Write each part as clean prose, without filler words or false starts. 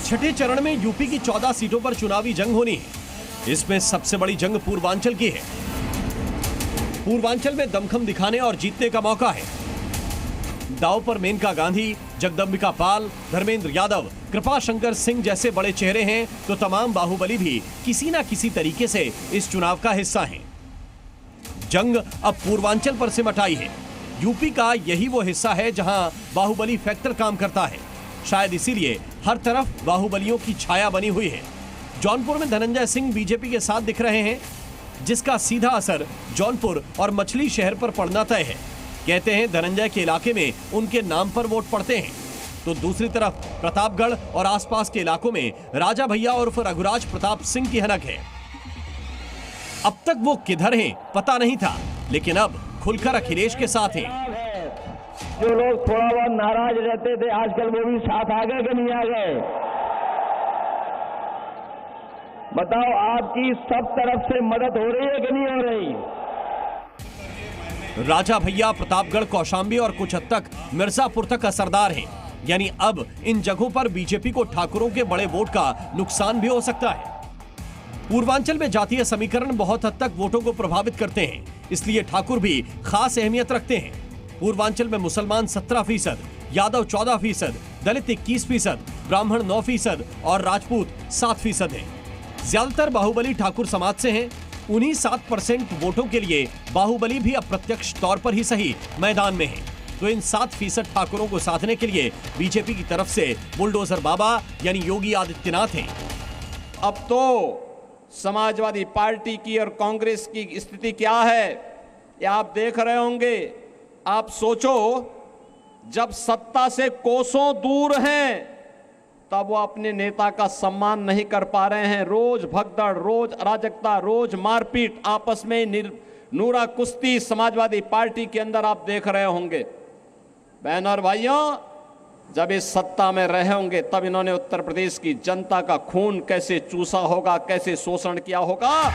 छठे चरण में यूपी की 14 सीटों पर चुनावी जंग होनी है। इसमें सबसे बड़ी जंग पूर्वांचल की है। पूर्वांचल में दमखम दिखाने और जीतने का मौका है। दांव पर मेनका गांधी, जगदंबिका पाल, धर्मेंद्र यादव, कृपाशंकर सिंह जैसे बड़े चेहरे हैं, तो तमाम बाहुबली भी किसी ना किसी तरीके से इस चुनाव का हिस्सा हैं। जंग अब पूर्वांचल पर सिमट आई है। यूपी का यही वो हिस्सा है जहां बाहुबली फैक्टर काम करता है। शायद इसीलिए हर तरफ बाहुबलियों की छाया बनी हुई है। जौनपुर में धनंजय सिंह बीजेपी के साथ दिख रहे हैं, जिसका सीधा असर जौनपुर और मछली शहर पर पड़ना तय है। कहते हैं धनंजय के इलाके में उनके नाम पर वोट पड़ते हैं। तो दूसरी तरफ प्रतापगढ़ और आसपास के इलाकों में राजा भैया उर्फ रघुराज प्रताप सिंह की हनक है। अब तक वो किधर हैं पता नहीं था, लेकिन अब खुलकर अखिलेश के साथ हैं। जो लोग थोड़ा बहुत नाराज रहते थे, आजकल वो भी साथ आ गए कि नहीं आ गए? बताओ, आपकी सब तरफ से मदद हो रही है कि नहीं हो रही? राजा भैया, प्रतापगढ़, कौशांबी और कुछ हद तक मिर्जापुर तक असरदार हैं। यानी अब इन जगहों पर बीजेपी को ठाकुरों के बड़े वोट का नुकसान भी हो सकता है। पूर्वांचल में जातीय समीकरण बहुत हद तक वोटों को प्रभावित करते हैं, इसलिए ठाकुर भी खास अहमियत रखते हैं। पूर्वांचल में मुसलमान 17%, यादव 14%, दलित 21%, ब्राह्मण 9% और राजपूत 7% हैं। ज्यादातर बाहुबली ठाकुर समाज से हैं। उन्हीं 7% वोटों के लिए बाहुबली भी अप्रत्यक्ष तौर पर ही सही मैदान में है। तो इन 7% ठाकुरों को साधने के लिए बीजेपी की तरफ से बुलडोजर बाबा यानी योगी आदित्यनाथ हैं। अब तो समाजवादी पार्टी की और कांग्रेस की स्थिति क्या है, ये आप देख रहे होंगे। आप सोचो, जब सत्ता से कोसों दूर हैं, तब वो अपने नेता का सम्मान नहीं कर पा रहे हैं। रोज भगदड़, रोज अराजकता, रोज मारपीट, आपस में नूरा कुश्ती समाजवादी पार्टी के अंदर आप देख रहे होंगे। बहनों और भाइयों, जब इस सत्ता में रहे होंगे तब इन्होंने उत्तर प्रदेश की जनता का खून कैसे चूसा होगा, कैसे शोषण किया होगा।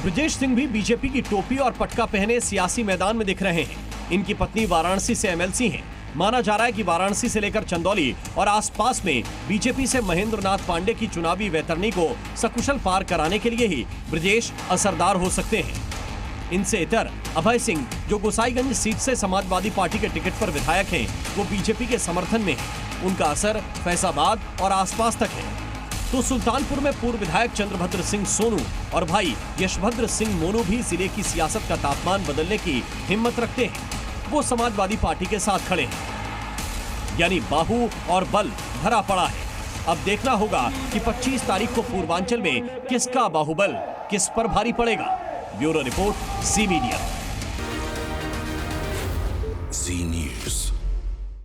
ब्रजेश सिंह भी बीजेपी की टोपी और पटका पहने सियासी मैदान में दिख रहे हैं। इनकी पत्नी वाराणसी से एमएलसी हैं। माना जा रहा है कि वाराणसी से लेकर चंदौली और आसपास में बीजेपी से महेंद्र नाथ पांडे की चुनावी वैतरणी को सकुशल पार कराने के लिए ही ब्रजेश असरदार हो सकते हैं। इनसे इतर अभय सिंह, जो गोसाईगंज सीट से समाजवादी पार्टी के टिकट पर विधायक हैं, वो बीजेपी के समर्थन में हैं। उनका असर फैजाबाद और आसपास तक है। तो सुल्तानपुर में पूर्व विधायक चंद्रभद्र सिंह सोनू और भाई यशभद्र सिंह मोनू भी जिले की सियासत का तापमान बदलने की हिम्मत रखते हैं। वो समाजवादी पार्टी के साथ खड़े हैं। यानी बाहु और बल भरा पड़ा है। अब देखना होगा कि 25 तारीख को पूर्वांचल में किसका बाहुबल किस पर भारी पड़ेगा। ब्यूरो रिपोर्ट, जी मीडिया।